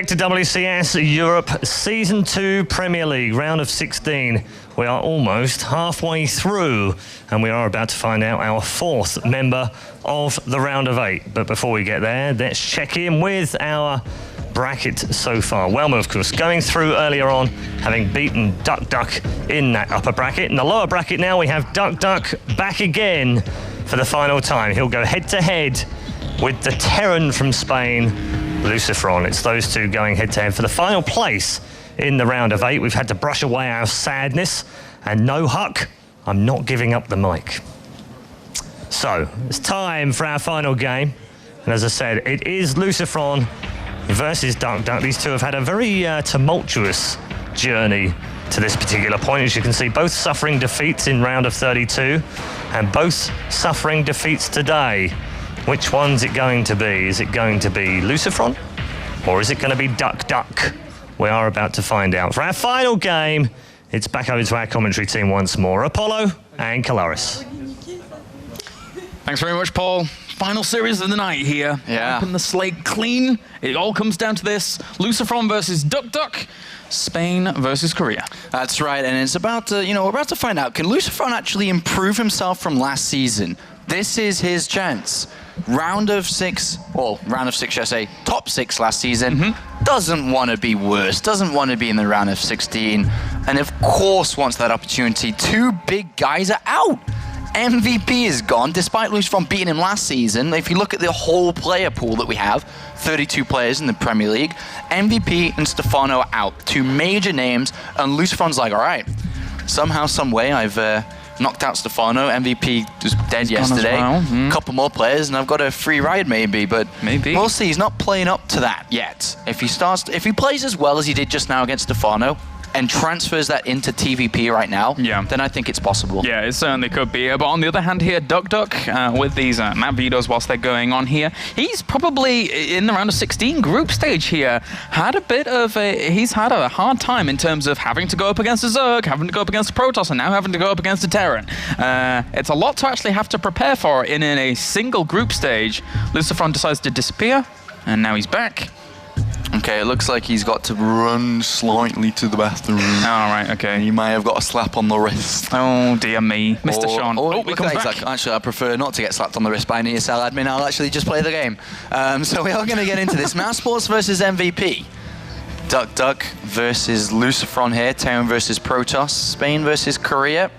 back to WCS Europe Season 2 Premier League, round of 16. We are almost halfway through, and we are about to find out our fourth member of the round of 8. But before we get there, let's check in with our bracket so far. Welmo, of course, going through earlier on, having beaten duckdeok in that upper bracket. In the lower bracket now, we have duckdeok back again for the final time. He'll go head-to-head with the Terran from Spain, LucifroN. It's those two going head-to-head for the final place in the round of 8. We've had to brush away our sadness, and no Huck, I'm not giving up the mic. So, it's time for our final game. And as I said, it is LucifroN versus duckdeok. These two have had a very tumultuous journey to this particular point. As you can see, both suffering defeats in round of 32, and both suffering defeats today. Which one's it going to be? Is it going to be LucifroN, or is it going to be duckdeok? We are about to find out. For our final game, it's back over to our commentary team once more. Apollo and Colaris. Thanks very much, Paul. Final series of the night here. Yeah. Wiping the slate clean. It all comes down to this. LucifroN versus duckdeok. Spain versus Korea. That's right, and it's about to, we're about to find out, can LucifroN actually improve himself from last season? This is his chance. Round of 6, should I say, top 6 last season, doesn't want to be worse, doesn't want to be in the round of 16, and of course wants that opportunity. Two big guys are out. MVP is gone, despite LucifroN beating him last season. If you look at the whole player pool that we have, 32 players in the Premier League, MVP and Stefano are out. Two major names, and LucifroN's like, all right, somehow, some way, I've knocked out Stefano. MVP was dead yesterday. Couple more players, and I've got a free ride maybe, but we'll see. He's not playing up to that yet. If he plays as well as he did just now against Stefano, and transfers that into TVP right now, then I think it's possible. Yeah, it certainly could be. But on the other hand here, duckdeok, with these map vetoes whilst they're going on here, he's probably in the round of 16 group stage here. He's had a hard time in terms of having to go up against a Zerg, having to go up against a Protoss, and now having to go up against a Terran. It's a lot to actually have to prepare for in a single group stage. LucifroN decides to disappear, and now he's back. Okay, it looks like he's got to run slightly to the bathroom. All right, okay. He might have got a slap on the wrist. Oh, dear me. Mr. Sean. He comes back. Like, actually, I prefer not to get slapped on the wrist by an ESL admin. I'll actually just play the game. So we are going to get into this. Mouse Sports versus MVP. duckdeok versus LucifroN here. Terran versus Protoss. Spain versus Korea.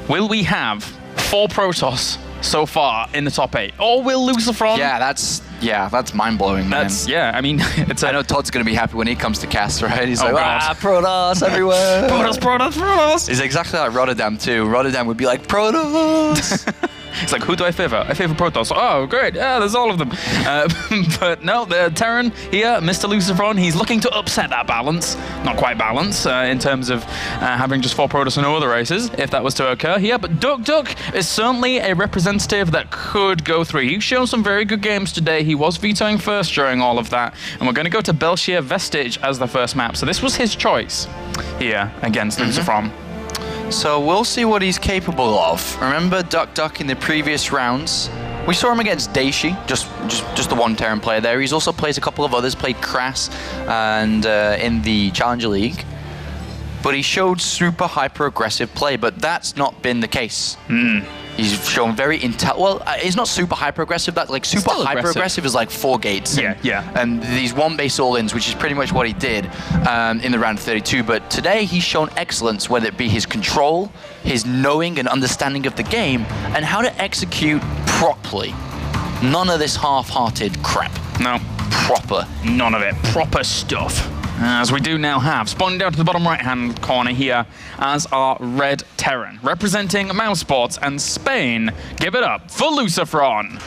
Will we have 4 Protoss so far in the top 8? Or will LucifroN... Yeah, that's mind-blowing, man. I mean, I know Todd's going to be happy when he comes to cast, right? He's like, Protoss everywhere. Protoss. He's exactly like Rotterdam, too. Rotterdam would be like, Protoss. It's like, who do I favor? I favor Protoss. Oh, great. Yeah, there's all of them. But no, the Terran here, Mr. LucifroN, he's looking to upset that balance. Not quite balance in terms of having just 4 Protoss and no other races, if that was to occur here. But duckdeok is certainly a representative that could go through. He's shown some very good games today. He was vetoing first during all of that. And we're going to go to Belshir Vestige as the first map. So this was his choice here against LucifroN. So we'll see what he's capable of. Remember duckdeok in the previous rounds? We saw him against Daishi, just the one Terran player there. He's also plays a couple of others, played Kras and in the Challenger League. But he showed super hyper-aggressive play, but that's not been the case. He's shown very he's not super hyper-aggressive. That like super hyper-aggressive is like 4 gates. And these 1 base all-ins, which is pretty much what he did in the round of 32. But today he's shown excellence, whether it be his control, his knowing and understanding of the game, and how to execute properly. None of this half-hearted crap. No. Proper. None of it. Proper stuff. As we do now have, spawning down to the bottom right-hand corner here as our red Terran, representing Mouse Sports and Spain. Give it up for LucifroN.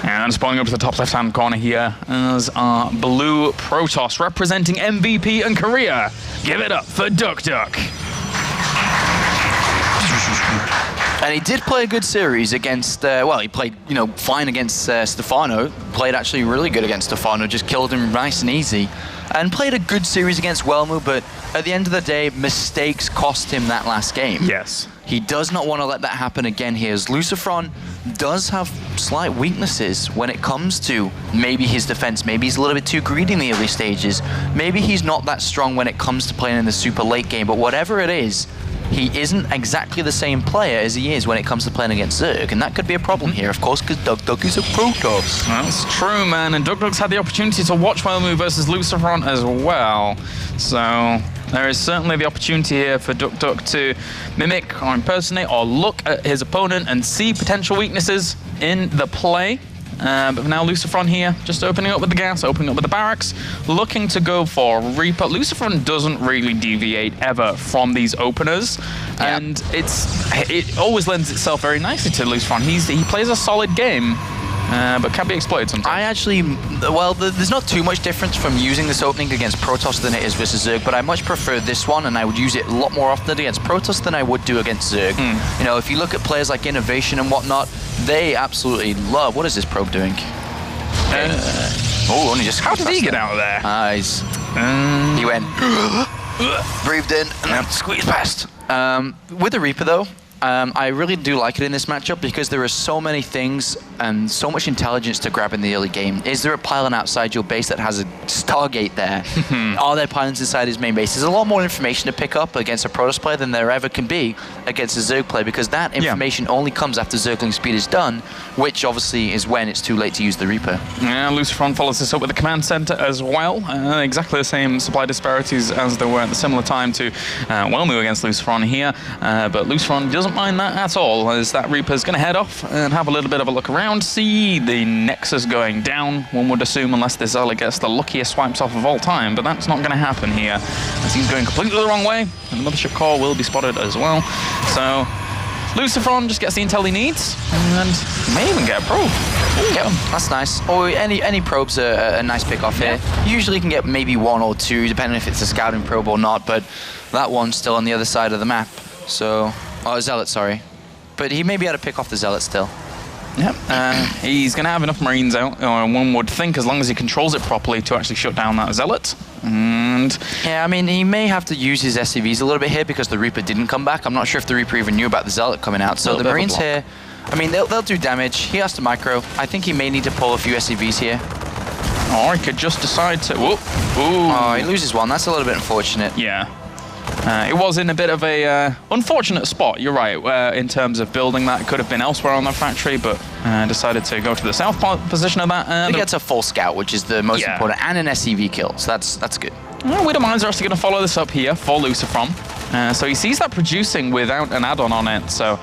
And spawning up to the top left-hand corner here as our blue Protoss, representing MVP and Korea. Give it up for duckdeok. And he did play a good series against, he played, fine against Stefano. Played actually really good against Stefano, just killed him nice and easy. And played a good series against Welmu, but at the end of the day, mistakes cost him that last game. Yes. He does not want to let that happen again here, as LucifroN does have slight weaknesses when it comes to maybe his defense. Maybe he's a little bit too greedy in the early stages. Maybe he's not that strong when it comes to playing in the super late game, but whatever it is, he isn't exactly the same player as he is when it comes to playing against Zerg, and that could be a problem here, of course, because duckdeok is a Protoss. That's true, man, and duckdeok's had the opportunity to watch Whalemu versus LucifroN as well. So there is certainly the opportunity here for duckdeok to mimic or impersonate or look at his opponent and see potential weaknesses in the play. But now LucifroN here, just opening up with the gas, opening up with the barracks, looking to go for Reaper. LucifroN doesn't really deviate ever from these openers, and it always lends itself very nicely to LucifroN. He plays a solid game, but can be exploited sometimes. There's not too much difference from using this opening against Protoss than it is versus Zerg, but I much prefer this one, and I would use it a lot more often against Protoss than I would do against Zerg. You know, if you look at players like Innovation and whatnot, they absolutely love. What is this probe doing? Only just. How did he get out of there? He went, breathed in, and then squeezed past. With the Reaper, though, I really do like it in this matchup because there are so many things and so much intelligence to grab in the early game. Is there a pylon outside your base that has a Stargate there? Are there pylons inside his main base? There's a lot more information to pick up against a Protoss player than there ever can be against a Zerg player, because that information only comes after Zergling speed is done, which obviously is when it's too late to use the Reaper. Yeah, LucifroN follows this up with the command center as well. Exactly the same supply disparities as there were at the similar time to Whalemu against LucifroN here, but LucifroN doesn't mind that at all, as that Reaper's going to head off and have a little bit of a look around, see the Nexus going down, one would assume, unless this Zealot gets the luckiest swipes off of all time, but that's not going to happen here, as he's going completely the wrong way, and the Mothership Core will be spotted as well. So LucifroN just gets the intel he needs, and may even get a probe. Yep, that's nice. Or any probe's a nice pick off here. Usually you can get maybe one or two, depending if it's a scouting probe or not, but that one's still on the other side of the map, so... Oh, Zealot, sorry. But he may be able to pick off the Zealot still. Yep. He's going to have enough Marines out, or one would think, as long as he controls it properly, to actually shut down that Zealot. And yeah, I mean, he may have to use his SCVs a little bit here because the Reaper didn't come back. I'm not sure if the Reaper even knew about the Zealot coming out. So the Marines here, I mean, they'll do damage. He has to micro. I think he may need to pull a few SCVs here. Or he could just decide to... Ooh. Oh, he loses one. That's a little bit unfortunate. Yeah. It was in a bit of a unfortunate spot, you're right, in terms of building that. It could have been elsewhere on the factory, but decided to go to the south position of that. He gets a full scout, which is the most important, and an SCV kill, so that's good. Widow Mines are actually going to follow this up here for LucifroN. So he sees that producing without an add-on on it, so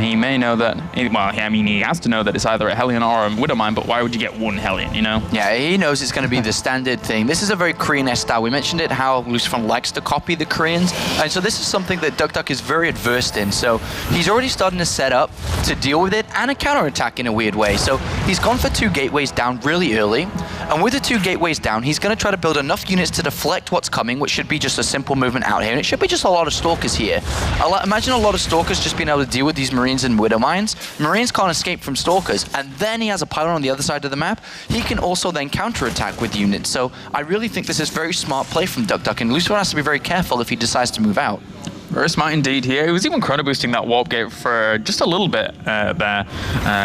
he may know that, he has to know that it's either a Hellion or a Widow Mine, but why would you get one Hellion, you know? Yeah, he knows it's going to be the standard thing. This is a very Korean-esque style. We mentioned it, how LucifroN likes to copy the Koreans, and so this is something that duckdeok is very adversed in, so he's already starting to set up to deal with it, and a counterattack in a weird way. So he's gone for 2 gateways down really early, and with the 2 gateways down, he's going to try to build enough units to deflect what's coming, which should be just a simple movement out here, and it should be just a lot of Stalkers here. Imagine a lot of Stalkers just being able to deal with these Marines and Widow Mines. Marines can't escape from Stalkers, and then he has a pylon on the other side of the map. He can also then counterattack with units, so I really think this is very smart play from duckdeok, and LucifroN has to be very careful if he decides to move out. Very smart indeed here. He was even chrono boosting that warp gate for just a little bit there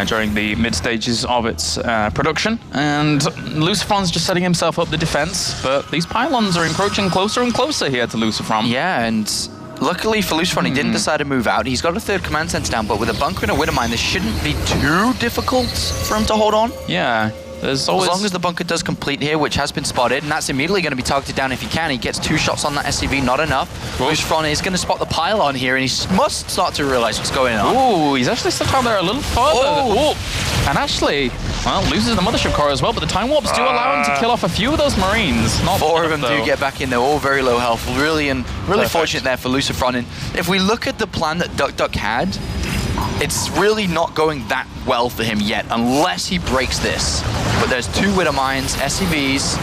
during the mid stages of its production. And LucifroN's just setting himself up the defense, but these pylons are encroaching closer and closer here to LucifroN. Yeah, and luckily for LucifroN, he didn't decide to move out. He's got a 3rd command center down, but with a bunker and a Widow Mine, this shouldn't be too difficult for him to hold on. Yeah. There's always... As long as the bunker does complete here, which has been spotted, and that's immediately going to be targeted down if he can. He gets 2 shots on that SCV, not enough. LucifroN is going to spot the pylon here, and he must start to realize what's going on. Ooh, he's actually stuck out there a little further. Oh. And actually, well, loses the Mothership Core as well, but the Time Warps do allow him to kill off a few of those Marines. Not 4 of them do get back in there, all very low health. Really fortunate there for LucifroN. And if we look at the plan that duckdeok had, it's really not going that well for him yet, unless he breaks this. But there's 2 Widow Mines, SCVs.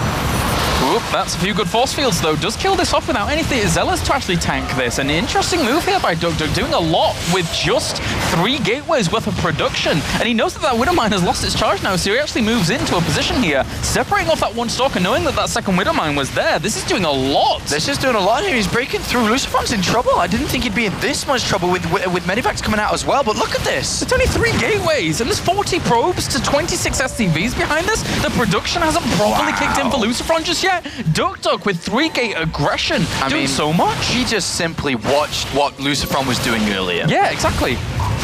Oop, that's a few good force fields, though. Does kill this off without anything. Zealous to actually tank this. An interesting move here by duckdeok, doing a lot with just 3 gateways worth of production. And he knows that that Widowmine has lost its charge now, so he actually moves into a position here, separating off that one Stalker, knowing that that second Widowmine was there. This is doing a lot. This is doing a lot here. He's breaking through. LucifroN's in trouble. I didn't think he'd be in this much trouble with Medivacs coming out as well, but look at this. It's only 3 gateways, and there's 40 probes to 26 SCVs behind this. The production hasn't properly kicked in for LucifroN just yet. duckdeok with 3-gate aggression, doing so much. He just simply watched what LucifroN was doing earlier. Yeah, exactly.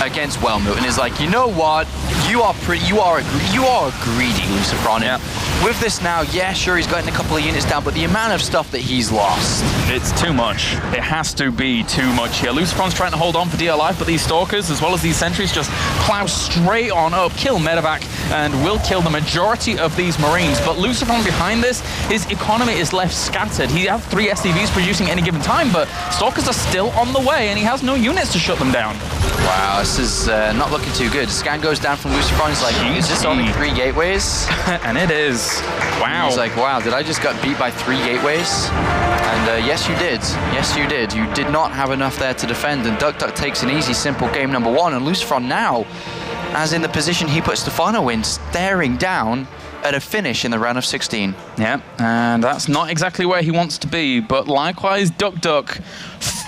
Against Wellmoot, and is like, you know what? You are a greedy LucifroN. Yeah. With this now, yeah, sure, he's gotten a couple of units down, but the amount of stuff that he's lost. It's too much. It has to be too much here. LucifroN's trying to hold on for dear life, but these Stalkers, as well as these sentries, just plow straight on up, kill Medevac, and will kill the majority of these Marines. But LucifroN behind this, his economy is left scattered. He has 3 SCVs producing at any given time, but Stalkers are still on the way, and he has no units to shut them down. Wow, this is not looking too good. Scan goes down from LucifroN. He's like, is this only 3 gateways? And it is. Wow. He's like, wow, did I just get beat by 3 gateways? And yes, you did. Yes, you did. You did not have enough there to defend, and duckdeok takes an easy, simple game number 1, and LucifroN now, as in the position he put Stefano in, staring down at a finish in the round of 16. Yeah, and that's not exactly where he wants to be, but likewise, duckdeok,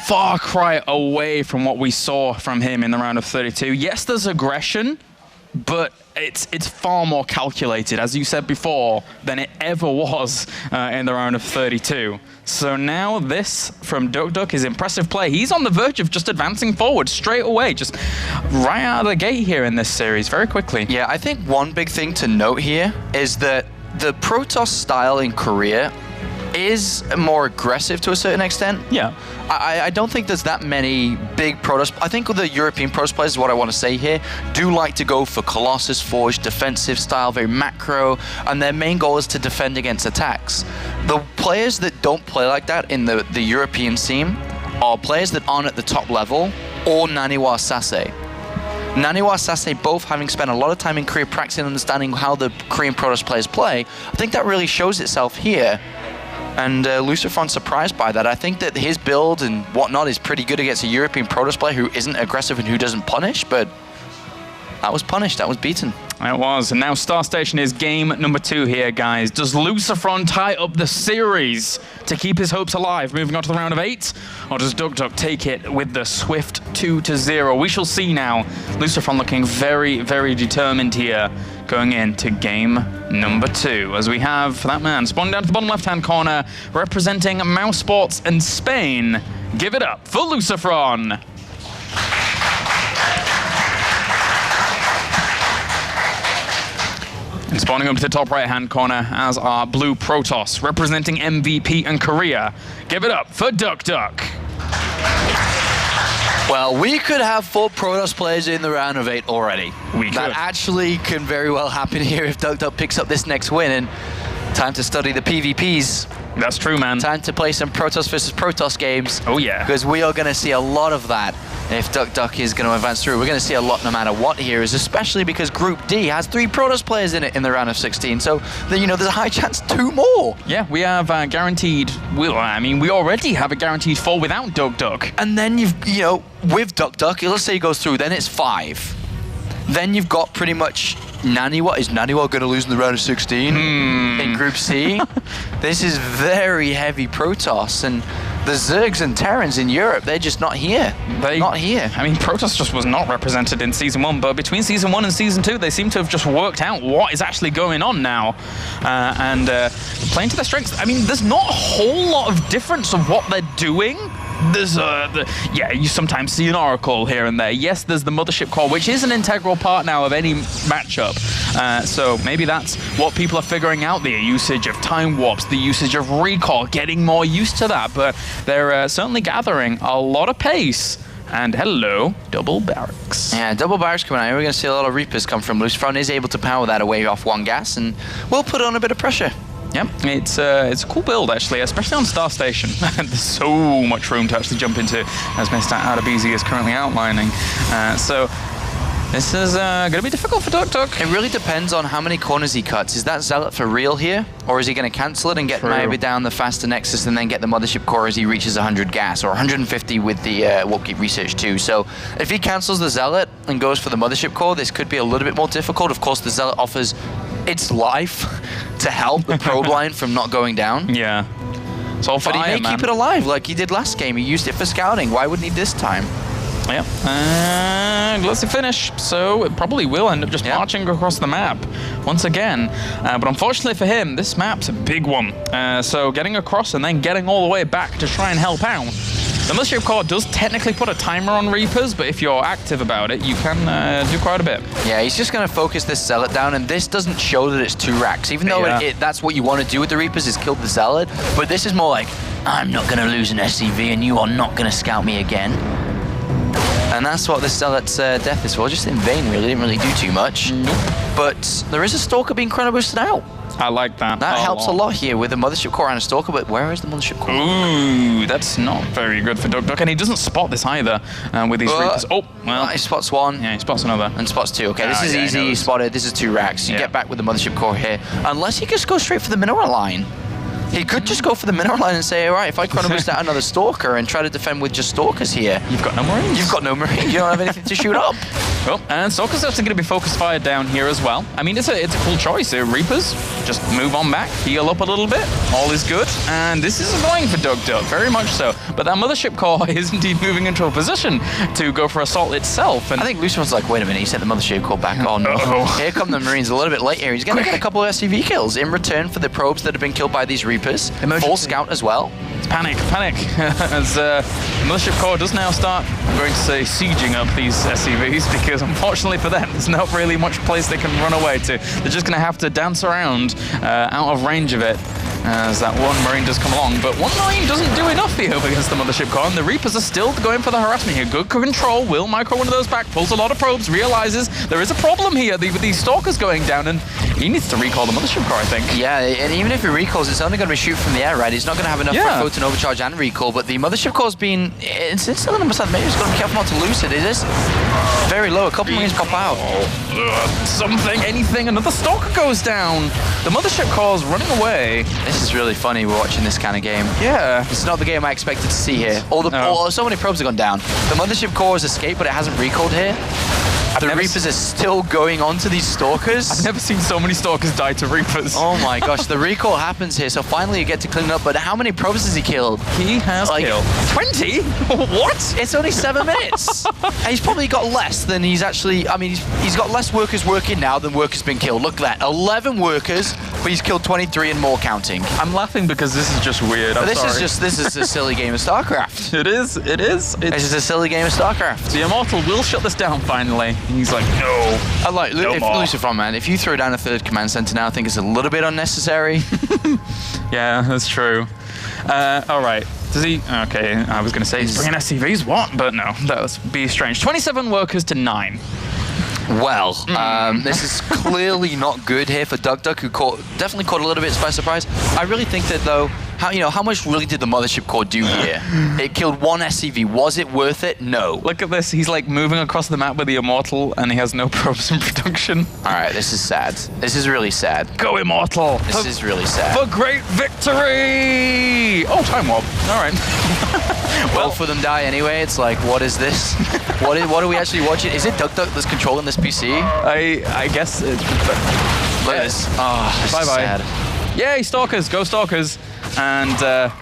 far cry away from what we saw from him in the round of 32. Yes, there's aggression, but it's far more calculated, as you said before, than it ever was in the round of 32. So now this from duckdeok is impressive play. He's on the verge of just advancing forward straight away, just right out of the gate here in this series, very quickly. Yeah, I think one big thing to note here is that the Protoss style in Korea is more aggressive to a certain extent. Yeah. I don't think there's that many big Protoss. I think the European Protoss players, is what I want to say here, do like to go for Colossus Forge, defensive style, very macro, and their main goal is to defend against attacks. The players that don't play like that in the European scene are players that aren't at the top level, or Naniwa Sase. Naniwa Sase, both having spent a lot of time in Korea practicing understanding how the Korean Protoss players play, I think that really shows itself here. And LucifroN's surprised by that. I think that his build and whatnot is pretty good against a European Protoss player who isn't aggressive and who doesn't punish, but that was punished, that was beaten. It was, and now Star Station is game number 2 here, guys. Does LucifroN tie up the series to keep his hopes alive, moving on to the round of 8? Or does duckdeok take it with the swift 2-0? We shall see now. LucifroN looking very, very determined here, going into game number 2. As we have that man spawning down to the bottom left-hand corner, representing Mouse Sports and Spain. Give it up for LucifroN. And spawning up to the top right-hand corner as our blue Protoss, representing MVP and Korea. Give it up for duckdeok. Well, we could have 4 Protoss players in the round of 8 already. We could. That actually can very well happen here if duckdeok picks up this next win, and time to study the PvPs. That's true, man. Time to play some Protoss versus Protoss games. Oh, yeah. Because we are going to see a lot of that if duckdeok is going to advance through. We're going to see a lot no matter what here, is especially because Group D has 3 Protoss players in it in the round of 16. So, you know, there's a high chance 2 more. Yeah, we have guaranteed, well, I mean, we already have a guaranteed 4 without duckdeok. And then you've, you know, with duckdeok, let's say he goes through, then it's 5. Then you've got pretty much Naniwa. Is Naniwa going to lose in the round of 16 in Group C? This is very heavy Protoss, and the Zergs and Terrans in Europe, they're just not here. Not here. I mean, Protoss just was not represented in Season 1, but between Season 1 and Season 2, they seem to have just worked out what is actually going on now. And playing to their strengths. I mean, there's not a whole lot of difference of what they're doing. There's yeah, you sometimes see an Oracle here and there. Yes, there's the Mothership Core, which is an integral part now of any matchup. So maybe that's what people are figuring out, the usage of Time Warps, the usage of Recall, getting more used to that. But they're certainly gathering a lot of pace. And hello, double barracks. Yeah, double barracks coming out. We're going to see a lot of Reapers come from. LucifroN is able to power that away off 1 gas, and we'll put on a bit of pressure. Yep, it's a cool build, actually, especially on Star Station. There's so much room to actually jump into, as Mr. Adebisi is currently outlining. So This is going to be difficult for duckdeok. It really depends on how many corners he cuts. Is that Zealot for real here? Or is he going to cancel it and get maybe down the faster Nexus and then get the Mothership Core as he reaches 100 gas, or 150 with the Warpkeep Research too? So if he cancels the Zealot and goes for the Mothership Core, this could be a little bit more difficult. Of course, the Zealot offers its life to help the probe line from not going down. Yeah. So but he may keep it alive like he did last game. He used it for scouting. Why wouldn't he this time? Yeah, and glossy finish, so it probably will end up just marching across the map once again. But unfortunately for him, this map's a big one. So getting across and then getting all the way back to try and help out. The Mothership Core does technically put a timer on Reapers, but if you're active about it, you can do quite a bit. Yeah, he's just going to focus this Zealot down, and this doesn't show that it's 2 racks, even though that's what you want to do with the Reapers, is kill the Zealot. But this is more like, I'm not going to lose an SCV, and you are not going to scout me again. And that's what this Zealot's death is for, just in vain really, didn't really do too much. Nope. But there is a Stalker being chrono boosted out. I like that. That helps a lot here with the Mothership Core and a Stalker, but where is the Mothership Core? Ooh, that's not very good for duckdeok, and he doesn't spot this either with these Reapers. Oh, well. He spots one. Yeah, he spots another. And spots 2. Okay, this is easy. He spotted. This is 2 racks. You get back with the Mothership Core here. Unless he just goes straight for the mineral line. He could just go for the mineral line and say, all right, if I chrono boost out another Stalker and try to defend with just Stalkers here. You've got no Marines. You've got no Marines. You don't have anything to shoot up. Well, and Stalker's actually going to be focus fired down here as well. I mean, it's a cool choice. Reapers, just move on back, heal up a little bit. All is good. And this is annoying for duckdeok, very much so. But that Mothership Core is indeed moving into a position to go for assault itself. And I think LucifroN's like, wait a minute, he sent the Mothership Core back. Oh, no. Here come the Marines a little bit late here. He's going to get a couple of SCV kills in return for the probes that have been killed by these Reapers. Full scout as well. It's panic. As the Mothership Core does now start, I'm going to say, sieging up these SCVs, because unfortunately for them, there's not really much place they can run away to. They're just going to have to dance around out of range of it, as that one Marine does come along. But one Marine doesn't do enough here against the Mothership Core, and the Reapers are still going for the harassment here. Good control, will micro one of those back, pulls a lot of probes, realizes there is a problem here with these Stalkers going down, and he needs to recall the Mothership Core, I think. Yeah, and even if he recalls, it's only going to be shoot from the air, right? He's not going to have enough for photon overcharge and recall, but the Mothership Core's been... It's still on the side, maybe he's got to be careful not to lose it. It is very low. A couple Marines pop out. Something, anything, another Stalker goes down. The Mothership Core's running away. This is really funny watching this kind of game. Yeah. It's not the game I expected to see here. So many probes have gone down. The Mothership Core has escaped, but it hasn't recalled here. The Reapers are still going on to these Stalkers. I've never seen so many Stalkers die to Reapers. Oh my gosh, the recall happens here, so finally you get to clean up, but how many probes has he killed? He has killed 20? What? It's only 7 minutes. And he's probably got less than he's actually, I mean, he's got less workers working now than workers been killed. Look at that, 11 workers, but he's killed 23 and more counting. I'm laughing because this is just weird, this is a silly game of StarCraft. It is. This is a silly game of StarCraft. The Immortal will shut this down finally. He's like, no. I like LucifroN, man. If you throw down a 3rd command center now, I think it's a little bit unnecessary. Yeah, that's true. All right. Does he? Okay, I was going to say he's bringing SCVs. What? But no, that would be strange. 27 workers to 9. Well, this is clearly not good here for duckdeok, who definitely caught a little bit by surprise. I really think that, though, how much really did the Mothership Core do here? It killed 1 SCV. Was it worth it? No. Look at this. He's like moving across the map with the Immortal, and he has no probes in production. All right, this is sad. This is really sad. Go Immortal. This is really sad. For great victory! Oh, time warp. All right. Both of them die anyway. It's like, what is this? What are we actually watching? Is it duckdeok that's controlling this PC? I guess. Look at this. Oh, this is sad. Yay, Stalkers. Go Stalkers. And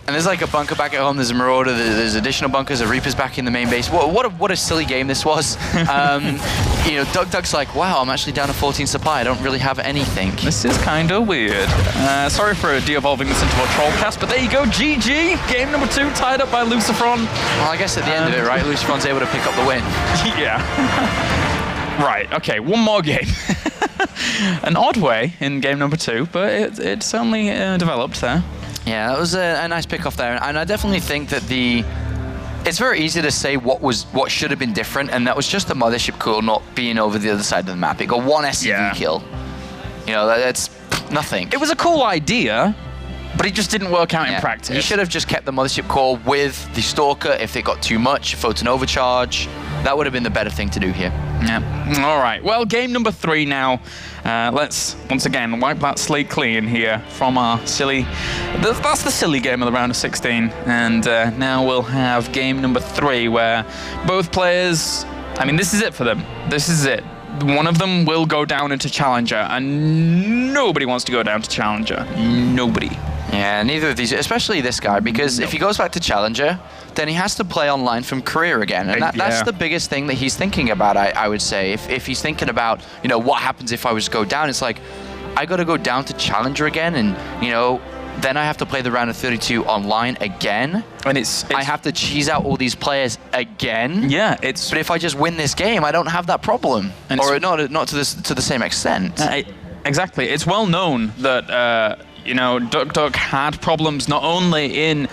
there's like a bunker back at home. There's a Marauder. There's additional bunkers. A Reaper's back in the main base. What a silly game this was. duckdeok's like, wow, I'm actually down to 14 supply. I don't really have anything. This is kind of weird. Sorry for de-evolving this into a troll cast, but there you go. GG. Game number 2 tied up by LucifroN. Well, I guess at the end of it, right, LucifroN's able to pick up the win. Yeah. Right. Okay. One more game. An odd way in game number 2, but it certainly developed there. Yeah, that was a nice pick off there, and I definitely think that it's very easy to say what should have been different, and that was just the Mothership Core not being over the other side of the map. It got 1 SCV kill. That's nothing. It was a cool idea, but it just didn't work out in practice. You should have just kept the Mothership Core with the Stalker if it got too much, photon overcharge. That would have been the better thing to do here. Yeah. All right. Well, game number 3 now. Let's once again wipe that slate clean here from our silly. That's the silly game of the round of 16, and now we'll have game number 3 where both players. I mean, this is it for them. This is it. One of them will go down into Challenger, and nobody wants to go down to Challenger. Nobody. Yeah, neither of these, especially this guy, because if he goes back to Challenger, then he has to play online from career again, and that's the biggest thing that he's thinking about. I would say, if he's thinking about, you know, what happens if I was to go down, it's like, I got to go down to Challenger again, and you know, then I have to play the round of 32 online again, and I have to cheese out all these players again. Yeah, but if I just win this game, I don't have that problem, or not to the same extent. Exactly. It's well known that. You know, duckdeok had problems not only in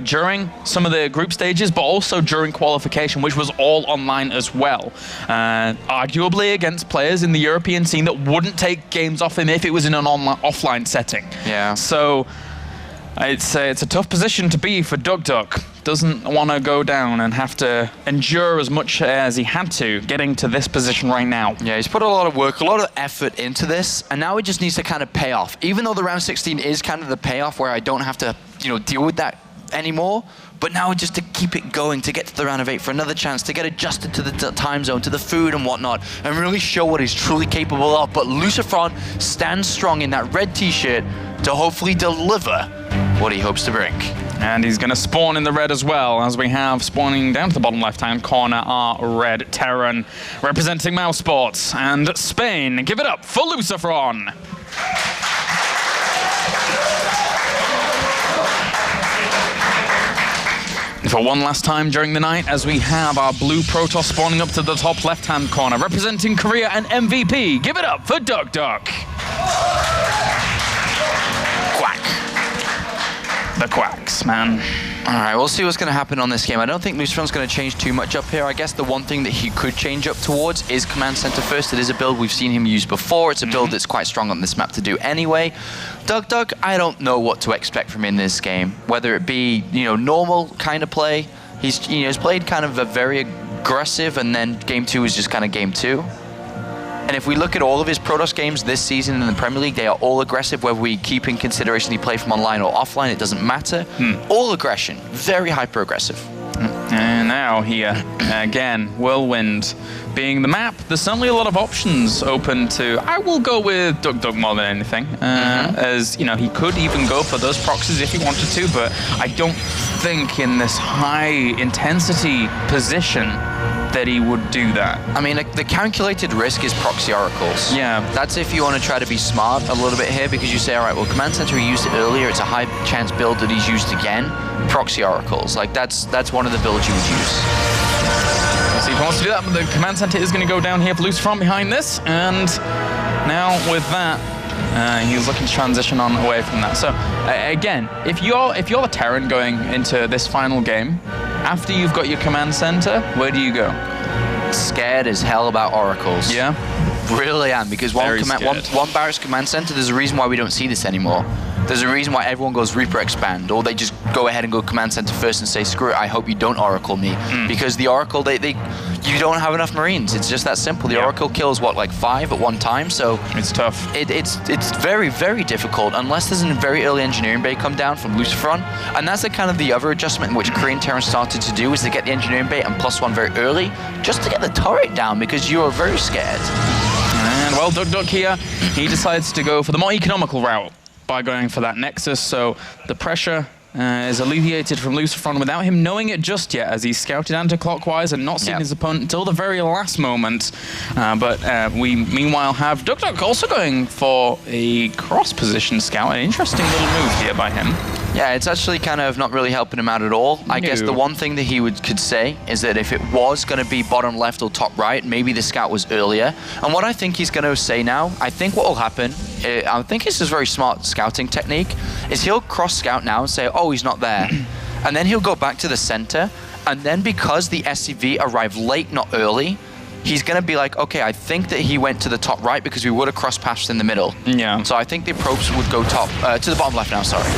during some of the group stages, but also during qualification, which was all online as well. Arguably against players in the European scene that wouldn't take games off him if it was in an offline setting. Yeah. So it's a tough position to be for duckdeok. Doesn't want to go down and have to endure as much as he had to getting to this position right now. Yeah, he's put a lot of work, a lot of effort into this, and now it just needs to kind of pay off. Even though the round 16 is kind of the payoff where I don't have to, you know, deal with that anymore, but now just to keep it going, to get to the round of 8 for another chance, to get adjusted to the time zone, to the food and whatnot, and really show what he's truly capable of. But LucifroN stands strong in that red t-shirt to hopefully deliver what he hopes to bring. And he's going to spawn in the red as well, as we have spawning down to the bottom left-hand corner our red Terran, representing Mouse Sports and Spain. Give it up for LucifroN. For one last time during the night, as we have our blue Protoss spawning up to the top left-hand corner, representing Korea and MVP. Give it up for duckdeok. Quack. The quacks, man. All right, we'll see what's going to happen on this game. I don't think LucifroN's going to change too much up here. I guess the one thing that he could change up towards is Command Center first. It is a build we've seen him use before. It's a build that's quite strong on this map to do anyway. duckdeok, I don't know what to expect from him in this game. Whether it be, you know, normal kind of play. He's played kind of a very aggressive, and then game 2 is just kind of game 2. And if we look at all of his Protoss games this season in the Premier League, they are all aggressive, whether we keep in consideration he play from online or offline, it doesn't matter. All aggression, very hyper-aggressive. And now here, again, Whirlwind being the map, there's certainly a lot of options open to. I will go with duckdeok more than anything, as, you know, he could even go for those proxies if he wanted to, but I don't think in this high-intensity position that he would do that. I mean, the calculated risk is proxy oracles. Yeah. That's if you want to try to be smart a little bit here, because you say, all right, well, Command Center, he used it earlier, it's a high chance build that he's used again. Proxy oracles, like that's one of the builds you would use. So if he wants to do that, but the Command Center is going to go down here for LucifroN behind this, and now with that, he's looking to transition on away from that. So again, if you're the Terran going into this final game, after you've got your Command Center, where do you go? Scared as hell about oracles. Yeah? Really am, because one Barracks Command Center, there's a reason why we don't see this anymore. There's a reason why everyone goes Reaper Expand, or they just go ahead and go Command Center first and say, screw it, I hope you don't Oracle me. Because the Oracle, you don't have enough Marines. It's just that simple. The Oracle kills, what, like 5 at one time? So it's tough. It's very, very difficult, unless there's a very early engineering bay come down from LucifroN. And that's kind of the other adjustment in which Korean Terran started to do, is to get the engineering bay and +1 very early, just to get the turret down, because you are very scared. And well, duckdeok here, he decides to go for the more economical route by going for that Nexus, so the pressure is alleviated from LucifroN without him knowing it just yet, as he's scouted anti-clockwise and not seen his opponent until the very last moment. But we meanwhile have duckdeok also going for a cross-position scout, an interesting little move here by him. Yeah, it's actually kind of not really helping him out at all. I guess the one thing that he could say is that if it was going to be bottom left or top right, maybe the scout was earlier. And what I think he's going to say now, I think what will happen, I think it's a very smart scouting technique, is he'll cross scout now and say, oh, he's not there. And then he'll go back to the center. And then because the SCV arrived late, not early, he's going to be like, okay, I think that he went to the top right because we would have crossed paths in the middle. Yeah. So I think the approach would go to the bottom left now, sorry.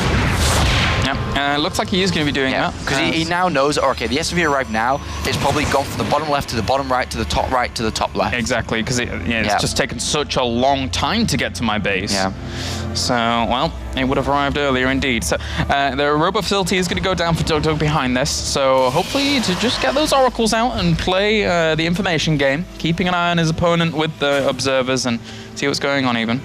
Yeah, looks like he is going to be doing that. Because he now knows, okay, the SUV arrived now. It's probably gone from the bottom left to the bottom right to the top right to the top left. Exactly, because it's just taken such a long time to get to my base. Yeah. So, well, it would have arrived earlier indeed. So, the robo facility is going to go down for duckdeok behind this. So, hopefully, to just get those oracles out and play the information game, keeping an eye on his opponent with the observers and see what's going on even.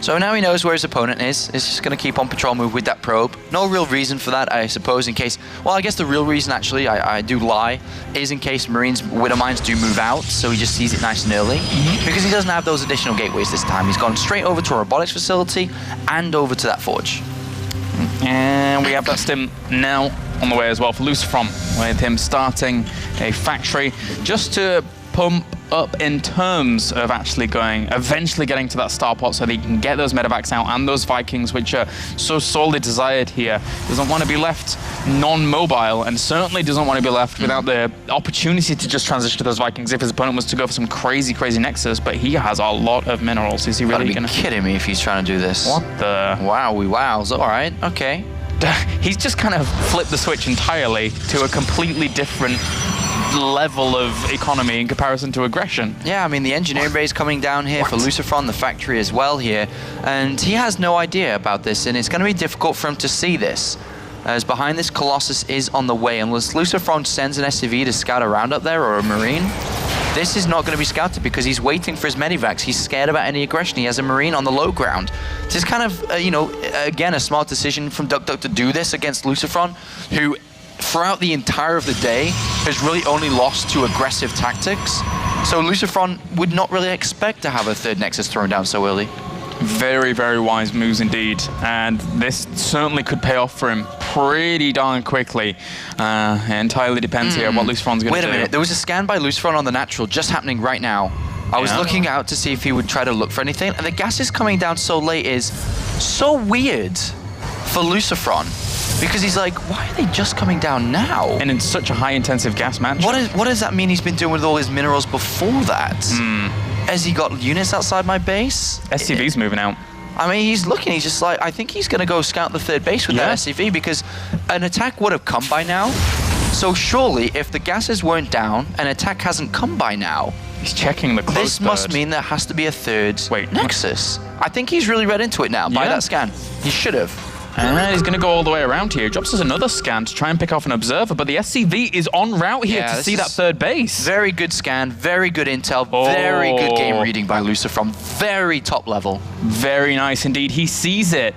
So now he knows where his opponent is. He's just going to keep on patrol move with that probe. No real reason for that, I suppose, in case... Well, I guess the real reason, actually, I do lie, is in case Marines, Widow Mines do move out, so he just sees it nice and early. Because he doesn't have those additional gateways this time. He's gone straight over to a robotics facility and over to that forge. And we have that stim now on the way as well for LucifroN, with him starting a factory just to pump up in terms of actually eventually getting to that starport so that he can get those medevacs out and those Vikings, which are so sorely desired here. Doesn't want to be left non-mobile, and certainly doesn't want to be left without the opportunity to just transition to those Vikings if his opponent was to go for some crazy Nexus, but he has a lot of minerals. Is he really going to... kidding me if he's trying to do this. What the... Wows. All right, okay. He's just kind of flipped the switch entirely to a completely different level of economy in comparison to aggression. Yeah, I mean, the engineering bay is coming down here for LucifroN, the factory as well here, and he has no idea about this, and it's going to be difficult for him to see this, as behind this Colossus is on the way. Unless LucifroN sends an SCV to scout around up there, or a Marine, this is not going to be scouted because he's waiting for his medivacs. He's scared about any aggression. He has a Marine on the low ground. This is kind of, you know, again, a smart decision from duckdeok to do this against LucifroN, who throughout the entire of the day has really only lost to aggressive tactics. So LucifroN would not really expect to have a third Nexus thrown down so early. Very, very wise moves indeed, and this certainly could pay off for him pretty darn quickly. It entirely depends here on what LucifroN's going to do. Wait a minute, there was a scan by LucifroN on the natural just happening right now. I was looking out to see if he would try to look for anything, and the gases coming down so late is so weird for LucifroN. Because he's like, why are they just coming down now? And in such a high-intensive gas match. What does that mean he's been doing with all his minerals before that? Has he got units outside my base? SCV's moving out. I mean, he's looking, he's just like, I think he's going to go scout the third base with that SCV, because an attack would have come by now. So surely, if the gases weren't down, an attack hasn't come by now. He's checking the close This must mean there has to be a third Nexus. I think he's really read into it now by that scan. He should have. And he's going to go all the way around here. Drops us another scan to try and pick off an observer, but the SCV is en route here to see that third base. Very good scan, very good intel, very good game reading by LucifroN, very top level. Very nice indeed. He sees it,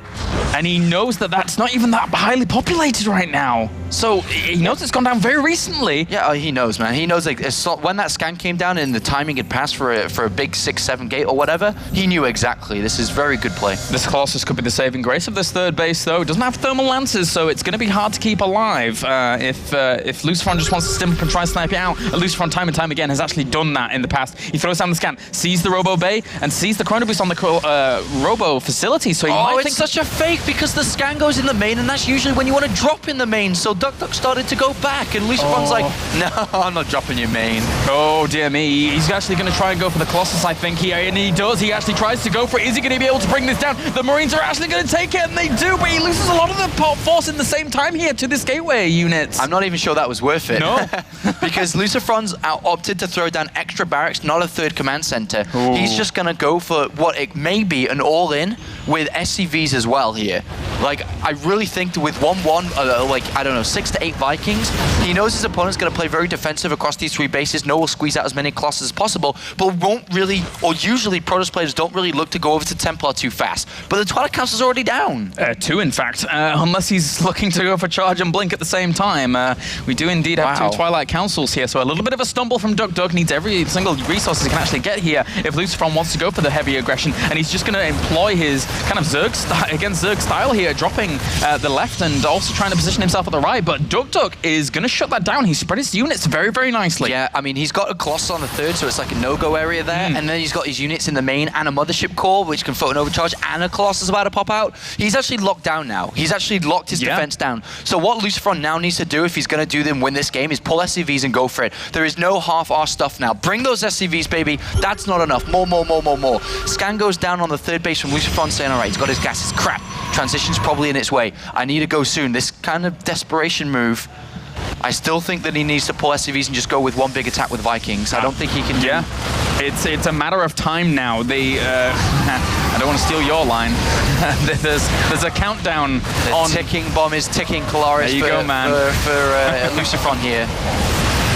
and he knows that that's not even that highly populated right now. So he knows it's gone down very recently. Yeah, he knows, man. He knows, like, when that scan came down and the timing had passed for a big 6-7 gate or whatever, he knew exactly. This is very good play. This Colossus could be the saving grace of this third base, though. It doesn't have thermal lances, so it's going to be hard to keep alive if LucifroN just wants to stim up and try and snipe it out. LucifroN time and time again has actually done that in the past. He throws down the scan, sees the Robo Bay, and sees the Chrono Boost on the Robo facility, so he might think... it's such a fake, because the scan goes in the main, and that's usually when you want to drop in the main, so duckdeok started to go back, and LucifroN's like, no, I'm not dropping your main. Oh, dear me. He's actually going to try and go for the Colossus, I think, here, and he does. He actually tries to go for it. Is he going to be able to bring this down? The Marines are actually going to take it, and they do, but he loses a lot of the force in the same time here to this gateway unit. I'm not even sure that was worth it. No. Because LucifroN's opted to throw down extra barracks, not a third command center. Ooh. He's just going to go for what it may be an all-in with SCVs as well here. Like, I really think with 1-1, like, I don't know, 6 to 8 Vikings, he knows his opponent's going to play very defensive across these 3 bases. No will squeeze out as many Colossus as possible, but won't really, or usually Protoss players don't really look to go over to Templar too fast. But the Twilight Council's already down. 2, in fact, unless he's looking to go for Charge and Blink at the same time. We do indeed have 2 Twilight Councils here, so a little bit of a stumble from duckdeok. Needs every single resource he can actually get here if LucifroN wants to go for the heavy aggression, and he's just going to employ his kind of Zerg against Zerg style here, dropping the left and also trying to position himself at the right, but duckdeok is going to shut that down. He's spread his units very, very nicely. Yeah, I mean, he's got a Colossus on the third, so it's like a no-go area there, and then he's got his units in the main and a Mothership core, which can float an overcharge, and a Colossus about to pop out. He's actually locked down now. He's actually locked his defense down. So what LucifroN now needs to do if he's going to do them win this game is pull SCVs and go for it. There is no half-arse stuff now. Bring those SCVs, baby. That's not enough. More. Scan goes down on the third base from LucifroN saying, all right, he's got his gases. Crap. Transition's probably in its way. I need to go soon. This kind of desperation move, I still think that he needs to pull SCVs and just go with one big attack with Vikings. I don't think he can do... Yeah, it's a matter of time now. They, I don't want to steal your line. there's a countdown The ticking bomb is ticking, Kalaris, there you go, man. for LucifroN here.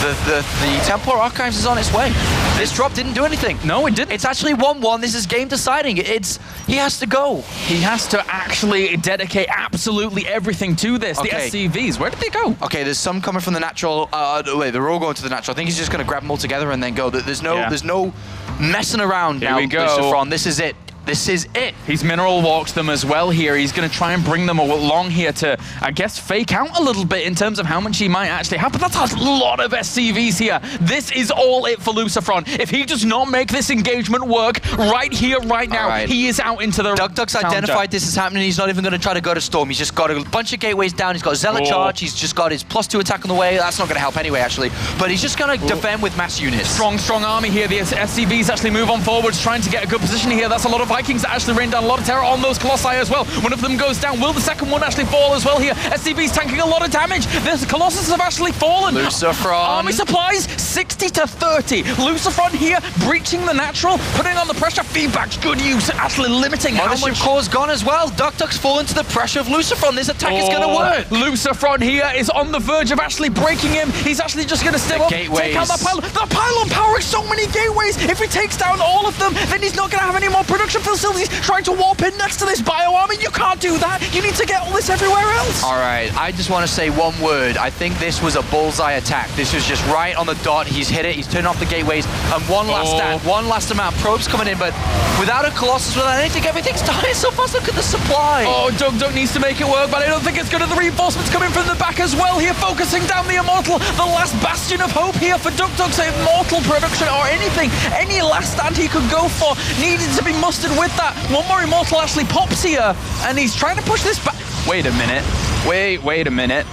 The Templar Archives is on its way. This drop didn't do anything. No, it didn't. It's actually 1-1. This is game deciding. He has to go. He has to actually dedicate absolutely everything to this. Okay. The SCVs, where did they go? Okay, there's some coming from the natural. Wait, they're all going to the natural. I think he's just going to grab them all together and then go. There's no messing around Here now, we go. LucifroN. This is it. This is it. He's mineral walked them as well here. He's going to try and bring them along here to, I guess, fake out a little bit in terms of how much he might actually have. But that's a lot of SCVs here. This is all it for LucifroN. If he does not make this engagement work right here, right now, he is out into the duckdeok's identified this is happening. He's not even going to try to go to Storm. He's just got a bunch of gateways down. He's got Zealot Charge. He's just got his +2 attack on the way. That's not going to help anyway, actually. But he's just going to defend with mass units. Strong army here. The SCVs actually move on forwards, trying to get a good position here. That's a lot of Vikings that actually rain down a lot of terror on those Colossi as well. One of them goes down. Will the second one actually fall as well here? SCV's tanking a lot of damage. This Colossus have actually fallen. LucifroN. Army supplies 60 to 30. LucifroN here breaching the natural, putting on the pressure. Feedback's good use, actually limiting how much. Core's gone as well. duckdeok's fallen to the pressure of LucifroN. This attack is going to work. LucifroN here is on the verge of actually breaking him. He's actually just going to step up, take out that pylon. The pylon powering so many gateways. If he takes down all of them, then he's not going to have any more production facilities. Trying to warp in next to this bio army. You can't do that. You need to get all this everywhere else. All right, I just want to say one word. I think this was a bullseye attack. This was just right on the dot. He's hit it. He's turned off the gateways. And one last stand, one last amount. Probes coming in, but without a Colossus, without anything, everything's dying so fast. Look at the supply. duckdeok needs to make it work, but I don't think it's good. The reinforcements coming from the back as well here, focusing down the Immortal. The last bastion of hope here for duckdeok's Immortal production or anything. Any last stand he could go for needed to be mustered with that. One more Immortal actually pops here, and he's trying to push this back. Wait a minute. Wait a minute.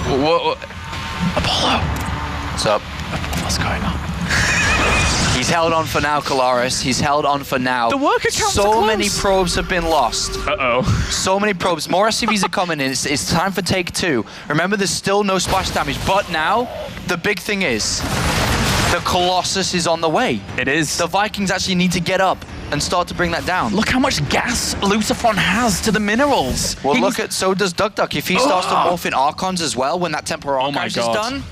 Whoa. Apollo. What's up? What's going on? He's held on for now, Kalaris. He's held on for now. The worker counts are so close. many probes have been lost. Uh-oh. So many probes. More SCVs are coming in. It's time for take 2. Remember, there's still no splash damage, but now the big thing is the Colossus is on the way. It is. The Vikings actually need to get up and start to bring that down. Look how much gas LucifroN has to the minerals. Well, so does duckdeok. If he starts to morph in Archons as well when that Temporal Archives is done.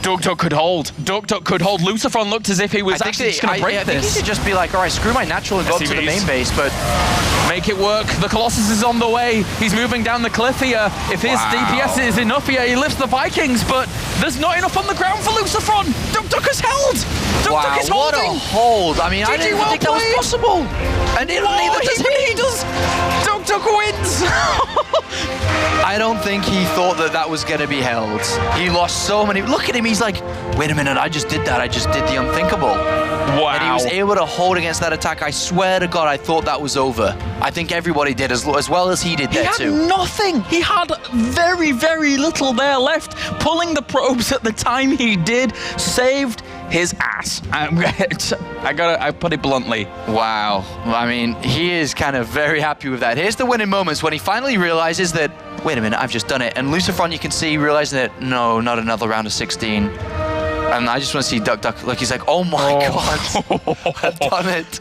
duckdeok could hold. duckdeok could hold. LucifroN looked as if he was actually just going to break this. I think he could just be like, all right, screw my natural and go up to the main base, but... Make it work. The Colossus is on the way. He's moving down the cliff here. If his DPS is enough here, he lifts the Vikings, but there's not enough on the ground for LucifroN. duckdeok is held. duckdeok is holding. What a hold. I mean, I didn't even think that was possible. And neither does he. duckdeok wins. I don't think he thought that was going to be held. He lost so many. Look at him. He's like, wait a minute, I just did that. I just did the unthinkable. Wow. And he was able to hold against that attack. I swear to God, I thought that was over. I think everybody did as well as he did there too. He had nothing. He had very, very little there left. Pulling the probes at the time he did saved his ass. I put it bluntly. Wow. I mean, he is kind of very happy with that. Here's the winning moments when he finally realizes that, wait a minute, I've just done it. And LucifroN, you can see, realizing that, no, not another round of 16. And I just want to see duckdeok. Like, he's like, oh my God, I've done it.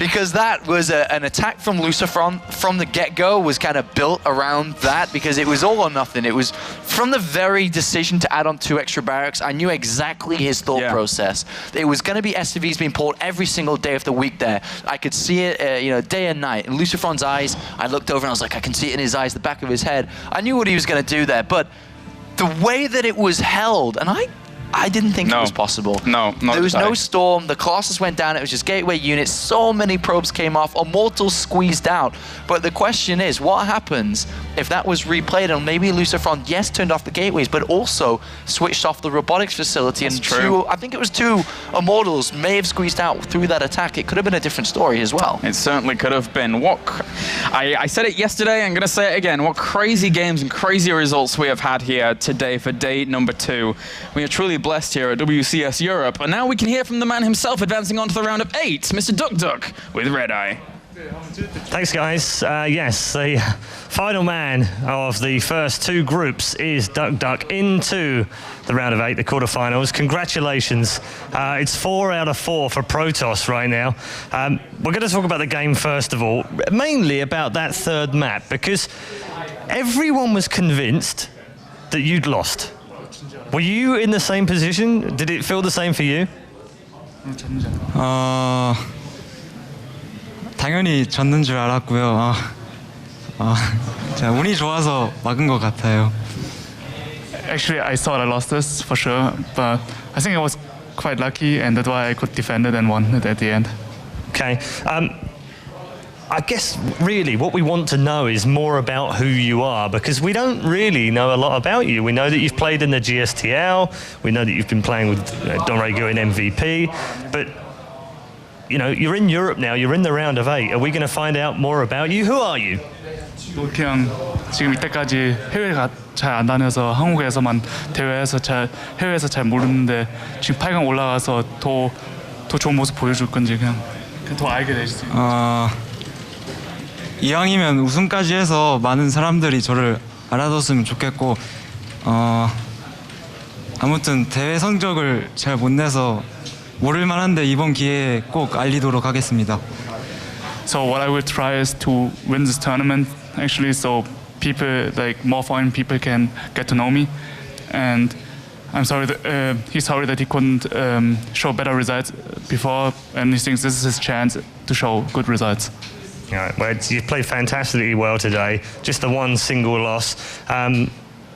Because that was an attack from LucifroN from the get-go, was kind of built around that, because it was all or nothing. It was from the very decision to add on 2 extra barracks. I knew exactly his thought process. It was going to be SCVs being pulled every single day of the week there. I could see it, day and night. In LucifroN's eyes, I looked over and I was like, I can see it in his eyes, the back of his head. I knew what he was going to do there, but the way that it was held, and I didn't think it was possible. No, there was no storm. The Colossus went down. It was just gateway units. So many probes came off. Immortals squeezed out. But the question is, what happens if that was replayed and maybe LucifroN, yes, turned off the gateways, but also switched off the robotics facility? That's and true. I think it was 2 Immortals may have squeezed out through that attack. It could have been a different story as well. It certainly could have been. I said it yesterday. I'm going to say it again. What crazy games and crazy results we have had here today for day number 2. We are truly blessed here at WCS Europe, and now we can hear from the man himself advancing on to the round of 8, Mr. duckdeok with Red Eye. Thanks, guys. Yes, the final man of the first two groups is duckdeok into the round of 8, the quarterfinals. Congratulations. It's 4 out of 4 for Protoss right now. We're going to talk about the game first of all, mainly about that third map, because everyone was convinced that you'd lost. Were you in the same position? Did it feel the same for you? 당연히 졌는 줄 알았고요. 제가 운이 좋아서 막은 것 같아요. Actually, I thought I lost this for sure, but I think I was quite lucky, and that's why I could defend it and won it at the end. Okay. I guess really what we want to know is more about who you are, because we don't really know a lot about you. We know that you've played in the GSTL, we know that you've been playing with Don Rego in MVP, but you know, you're in Europe now, you're in the round of 8. Are we going to find out more about you? Who are you? 그냥 지금 이때까지 해외가 잘 안 다녀서 한국에서만 대회에서 해외에서 잘 모르는데 지금 8강 올라가서 더 좋은 모습 보여줄 건지 그냥 더 알게 되지. 이왕이면 우승까지 해서 많은 사람들이 저를 알아뒀으면 좋겠고 아무튼 대회 성적을 잘 못 내서 모를 만한데 이번 기회에 꼭 알리도록 하겠습니다. So what I will try is to win this tournament actually, so people like more foreign people can get to know me, and I'm sorry that he's sorry that he couldn't show better results before, and he thinks this is his chance to show good results. All right, well, you played fantastically well today. Just the one single loss.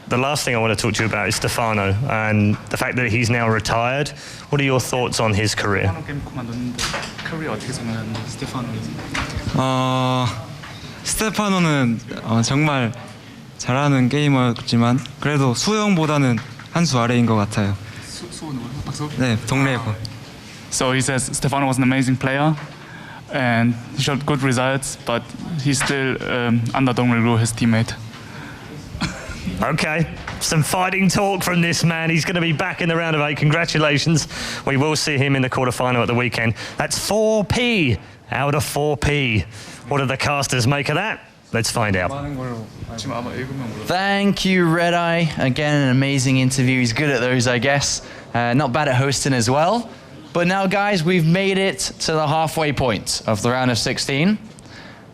The last thing I want to talk to you about is Stefano and the fact that he's now retired. What are your thoughts on his career? 스테파노는 정말 잘하는 게이머였지만 그래도 수영보다는 한 수 아래인 것 같아요. 네, 동네고. So he says Stefano was an amazing player, and he showed good results, but he's still under Don Rego, his teammate. Okay, some fighting talk from this man. He's going to be back in the round of 8. Congratulations. We will see him in the quarterfinal at the weekend. That's 4P out of 4P. What do the casters make of that? Let's find out. Thank you, Red Eye. Again, an amazing interview. He's good at those, I guess. Not bad at hosting as well. But now, guys, we've made it to the halfway point of the round of 16.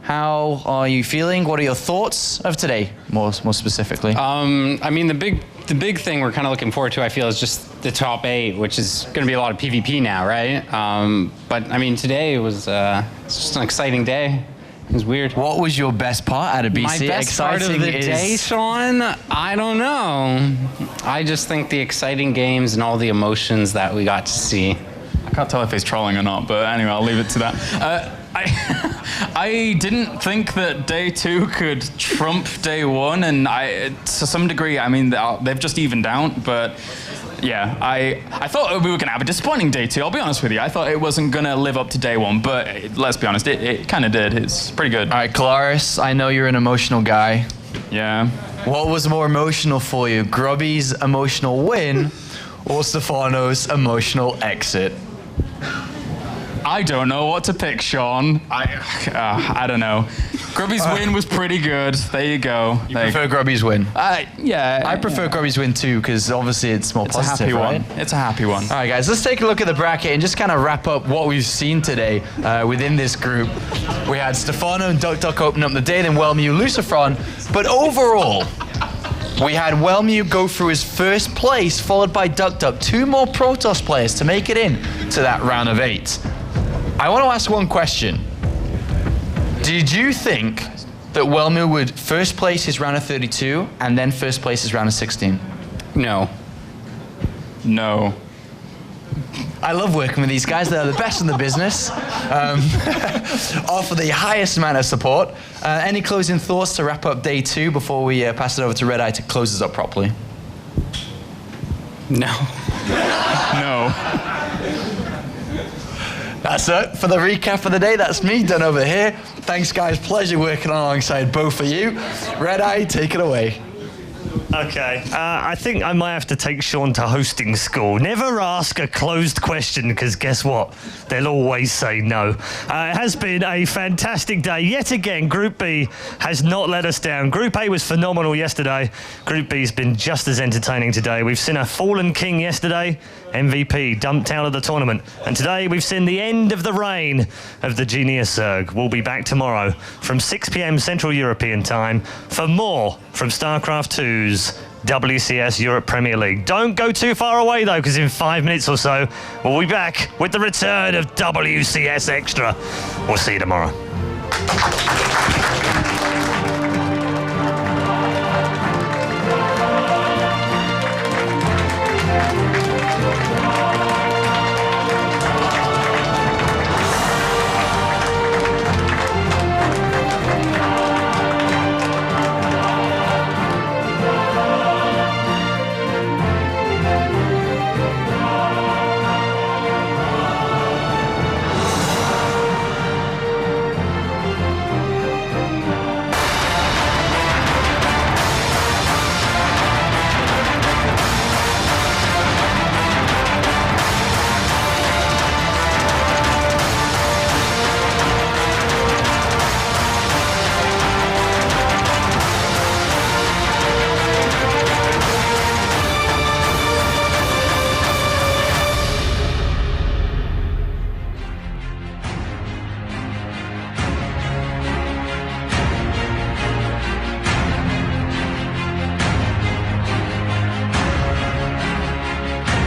How are you feeling? What are your thoughts of today, more specifically? I mean, the big thing we're kind of looking forward to, I feel, is just the top 8, which is going to be a lot of PvP now, right? But I mean, today was it's just an exciting day. It was weird. What was your best part out of BC? My best part of the day, Sean? I don't know. I just think the exciting games and all the emotions that we got to see. I can't tell if he's trolling or not, but anyway, I'll leave it to that. I didn't think that day 2 could trump day 1, and to some degree, I mean, they've just evened out, but yeah, I thought we were going to have a disappointing day 2, I'll be honest with you. I thought it wasn't going to live up to day 1, but let's be honest, it kind of did. It's pretty good. All right, Claris, I know you're an emotional guy. Yeah. What was more emotional for you, Grubby's emotional win or Stefano's emotional exit? I don't know what to pick, Sean. I don't know. Grubby's win was pretty good. There you go. You prefer Grubby's win? Yeah. I prefer Grubby's win too, because obviously it's more positive, a happy right? one. It's a happy one. All right, guys, let's take a look at the bracket and just kind of wrap up what we've seen today within this group. We had Stefano and duckdeok open up the day, then Wellmew, LucifroN, but overall, we had Wellmew go through his first place, followed by duckdeok. 2 more Protoss players to make it in to that round of 8. I want to ask one question. Did you think that Wellmew would first place his round of 32 and then first place his round of 16? No. No. I love working with these guys. They're the best in the business. Offer the highest amount of support. Any closing thoughts to wrap up day 2 before we pass it over to Red Eye to close us up properly? No. No. That's it for the recap of the day. That's me done over here. Thanks, guys. Pleasure working alongside both of you. Red Eye, take it away. Okay, I think I might have to take Sean to hosting school. Never ask a closed question, because guess what? They'll always say no. It has been a fantastic day. Yet again, Group B has not let us down. Group A was phenomenal yesterday. Group B's been just as entertaining today. We've seen a fallen king yesterday, MVP, dumped out of the tournament. And today we've seen the end of the reign of the Genius Zerg. We'll be back tomorrow from 6 p.m. Central European time for more from StarCraft 2's WCS Europe Premier League. Don't go too far away though, because in 5 minutes or so, we'll be back with the return of WCS Extra. We'll see you tomorrow.